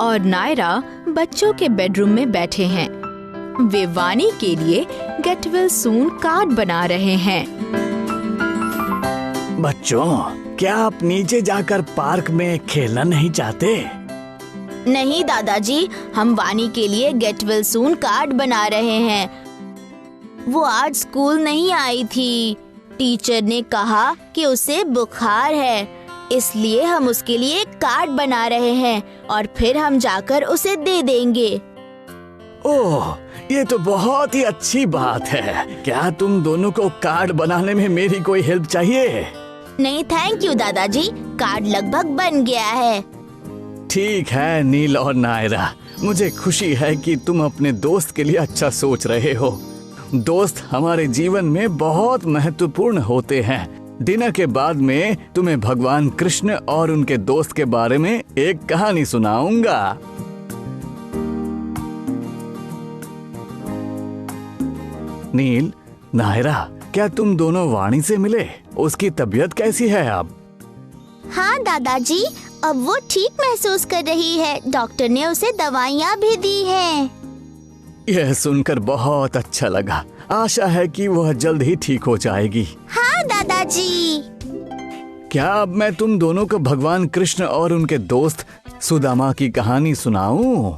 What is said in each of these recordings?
और नायरा बच्चों के बेडरूम में बैठे हैं। वे वानी के लिए गेट वेल सून कार्ड बना रहे हैं। बच्चों, क्या आप नीचे जाकर पार्क में खेलना नहीं चाहते? नहीं दादाजी, हम वानी के लिए गेट वेल सून कार्ड बना रहे हैं। वो आज स्कूल नहीं आई थी। टीचर ने कहा कि उसे बुखार है, इसलिए हम उसके लिए एक कार्ड बना रहे हैं और फिर हम जाकर उसे दे देंगे। ओह, ये तो बहुत ही अच्छी बात है। क्या तुम दोनों को कार्ड बनाने में मेरी कोई हेल्प चाहिए? नहीं थैंक यू दादाजी, कार्ड लगभग बन गया है। ठीक है नील और नायरा, मुझे खुशी है कि तुम अपने दोस्त के लिए अच्छा सोच रहे हो। दोस्त हमारे जीवन में बहुत महत्वपूर्ण होते हैं। डिनर के बाद में तुम्हें भगवान कृष्ण और उनके दोस्त के बारे में एक कहानी सुनाऊंगा। नील, नायरा, क्या तुम दोनों वाणी से मिले? उसकी तबीयत कैसी है अब? हाँ दादाजी, अब वो ठीक महसूस कर रही है। डॉक्टर ने उसे दवाइयाँ भी दी हैं। यह सुनकर बहुत अच्छा लगा। आशा है कि वह जल्द ही ठीक हो जाएगी। हाँ दादाजी। क्या अब मैं तुम दोनों को भगवान कृष्ण और उनके दोस्त सुदामा की कहानी सुनाऊं?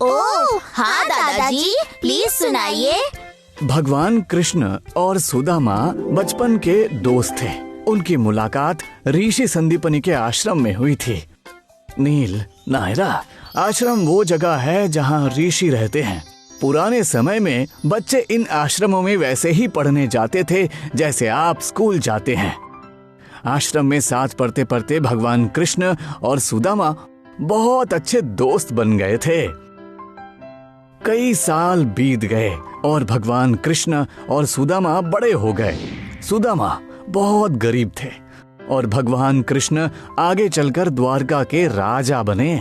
ओह हाँ दादाजी, प्लीज सुनाइए। भगवान कृष्ण और सुदामा बचपन के दोस्त थे। उनकी मुलाकात ऋषि संदीपनी के आश्रम में हुई थी। नील, नायरा, आश्रम वो जगह है जहाँ ऋषि रहते हैं। पुराने समय में बच्चे इन आश्रमों में वैसे ही पढ़ने जाते थे जैसे आप स्कूल जाते हैं। आश्रम में साथ पढ़ते पढ़ते भगवान कृष्ण और सुदामा बहुत अच्छे दोस्त बन गए थे। कई साल बीत गए और भगवान कृष्ण और सुदामा बड़े हो गए। सुदामा बहुत गरीब थे और भगवान कृष्ण आगे चलकर द्वारका के राजा बने।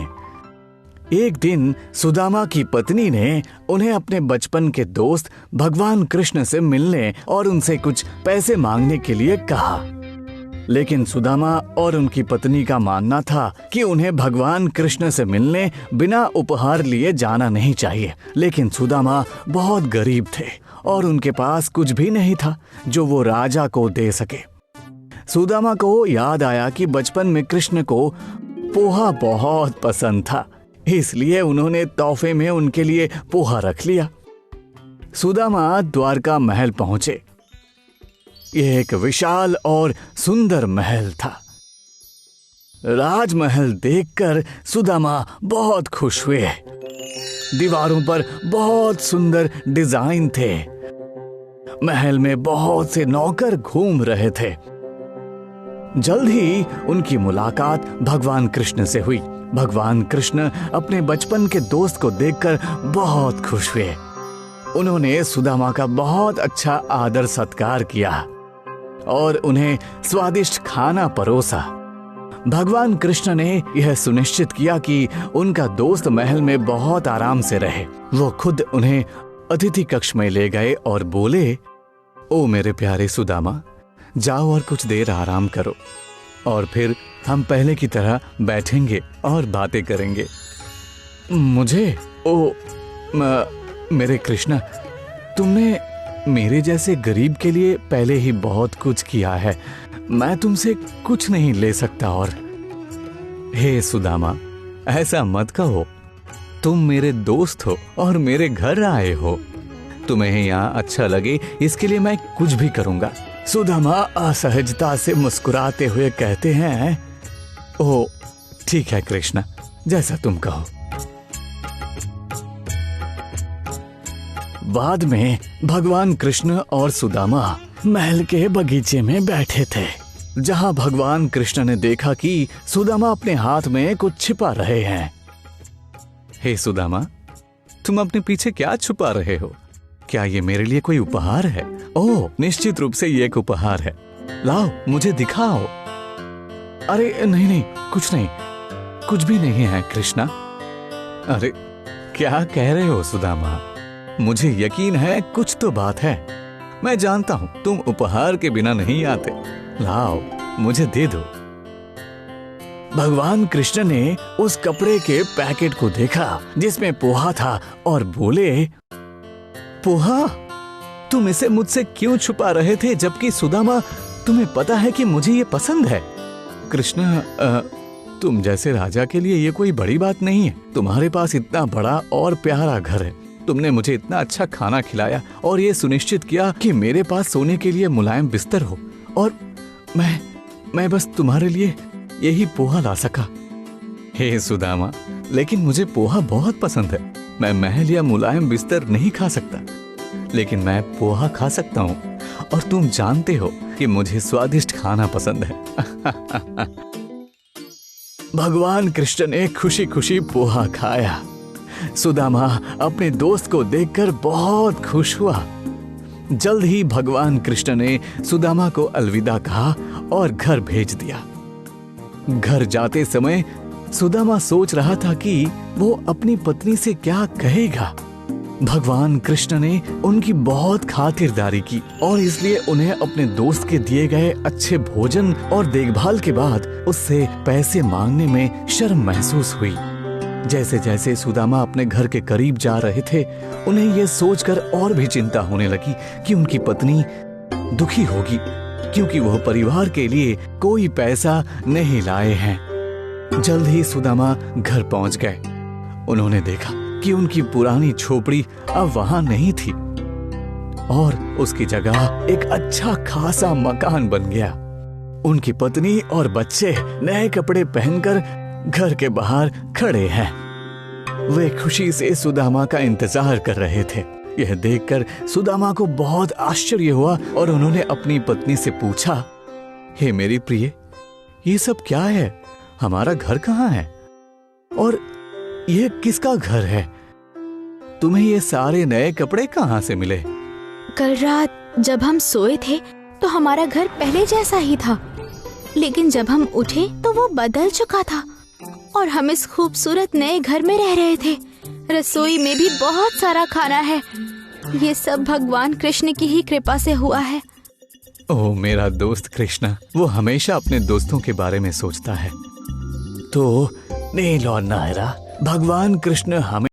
एक दिन सुदामा की पत्नी ने उन्हें अपने बचपन के दोस्त भगवान कृष्ण से मिलने और उनसे कुछ पैसे मांगने के लिए कहा। लेकिन सुदामा और उनकी पत्नी का मानना था कि उन्हें भगवान कृष्ण से मिलने बिना उपहार लिए जाना नहीं चाहिए। लेकिन सुदामा बहुत गरीब थे और उनके पास कुछ भी नहीं था जो वो राजा को दे सके। सुदामा को याद आया कि बचपन में कृष्ण को पोहा बहुत पसंद था, इसलिए उन्होंने तोहफे में उनके लिए पोहा रख लिया। सुदामा द्वारका महल पहुंचे। यह एक विशाल और सुंदर महल था। राजमहल देखकर सुदामा बहुत खुश हुए। दीवारों पर बहुत सुंदर डिजाइन थे। महल में बहुत से नौकर घूम रहे थे। जल्द ही उनकी मुलाकात भगवान कृष्ण से हुई। भगवान कृष्ण अपने बचपन के दोस्त को देखकर बहुत खुश हुए। उन्होंने सुदामा का बहुत अच्छा आदर सत्कार किया और उन्हें स्वादिष्ट खाना परोसा। भगवान कृष्ण ने यह सुनिश्चित किया कि उनका दोस्त महल में बहुत आराम से रहे। वो खुद उन्हें अतिथि कक्ष में ले गए और बोले, ओ मेरे प्यारे सुदामा, जाओ और कुछ देर आराम करो और फिर हम पहले की तरह बैठेंगे और बातें करेंगे। मुझे? मेरे कृष्ण, तुमने मेरे जैसे गरीब के लिए पहले ही बहुत कुछ किया है। मैं तुमसे कुछ नहीं ले सकता। और हे सुदामा, ऐसा मत कहो। तुम मेरे दोस्त हो और मेरे घर आए हो। तुम्हें यहाँ अच्छा लगे इसके लिए मैं कुछ भी करूंगा। सुदामा असहजता से मुस्कुराते हुए कहते हैं, ओह ठीक है कृष्ण, जैसा तुम कहो। बाद में भगवान कृष्ण और सुदामा महल के बगीचे में बैठे थे, जहां भगवान कृष्ण ने देखा कि सुदामा अपने हाथ में कुछ छिपा रहे हैं। हे सुदामा, तुम अपने पीछे क्या छुपा रहे हो? क्या ये मेरे लिए कोई उपहार है? ओह निश्चित रूप से ये एक उपहार है। लाओ मुझे दिखाओ। अरे नहीं नहीं, कुछ नहीं, कुछ भी नहीं है कृष्णा। अरे क्या कह रहे हो सुदामा? मुझे यकीन है कुछ तो बात है। मैं जानता हूं तुम उपहार के बिना नहीं आते। लाओ मुझे दे दो। भगवान कृष्ण ने उस कपड़े के पैकेट को देखा जिसमें पोहा था और बोले, पोहा, तुम इसे मुझसे क्यों छुपा रहे थे जबकि सुदामा तुम्हें पता है कि मुझे ये पसंद है। कृष्ण, तुम जैसे राजा के लिए ये कोई बड़ी बात नहीं है। तुम्हारे पास इतना बड़ा और प्यारा घर है, तुमने मुझे इतना अच्छा खाना खिलाया और ये सुनिश्चित किया कि मेरे पास सोने के लिए मुलायम बिस्तर हो, और मैं बस तुम्हारे लिए यही पोहा ला सका। हे सुदामा, लेकिन मुझे पोहा बहुत पसंद है। मैं महल या मुलायम बिस्तर नहीं खा सकता, लेकिन मैं पोहा खा सकता हूँ, और तुम जानते हो कि मुझे स्वादिष्ट खाना पसंद है। भगवान कृष्ण ने खुशी खुशी पोहा खाया। सुदामा अपने दोस्त को देखकर बहुत खुश हुआ। जल्द ही भगवान कृष्ण ने सुदामा को अलविदा कहा और घर भेज दिया। घर जाते समय सुदामा सोच रहा था कि वो अपनी पत्नी से क्या कहेगा। भगवान कृष्ण ने उनकी बहुत खातिरदारी की और इसलिए उन्हें अपने दोस्त के दिए गए अच्छे भोजन और देखभाल के बाद उससे पैसे मांगने में शर्म महसूस हुई। जैसे जैसे सुदामा अपने घर के करीब जा रहे थे, उन्हें यह सोचकर और भी चिंता होने लगी कि उनकी पत्नी दुखी होगी, क्योंकि वह परिवार के लिए कोई पैसा नहीं लाए हैं। जल्द ही सुदामा घर पहुंच गए। उन्होंने देखा कि उनकी पुरानी झोपड़ी अब वहां नहीं थी और उसकी जगह एक अच्छा खासा मकान बन गया। उनकी पत्नी और बच्चे नए कपड़े पहनकर घर के बाहर खड़े हैं। वे खुशी से सुदामा का इंतजार कर रहे थे। यह देखकर सुदामा को बहुत आश्चर्य हुआ और उन्होंने अपनी पत्नी से पूछा, हे मेरी प्रिय, ये सब क्या है? हमारा घर कहाँ है और यह किसका घर है? तुम्हें ये सारे नए कपड़े कहाँ से मिले? कल रात जब हम सोए थे तो हमारा घर पहले जैसा ही था, लेकिन जब हम उठे तो वो बदल चुका था और हम इस खूबसूरत नए घर में रह रहे थे। रसोई में भी बहुत सारा खाना है। ये सब भगवान कृष्ण की ही कृपा से हुआ है। ओह मेरा दोस्त कृष्ण, वो हमेशा अपने दोस्तों के बारे में सोचता है। तो नील और नायरा, भगवान कृष्ण हमें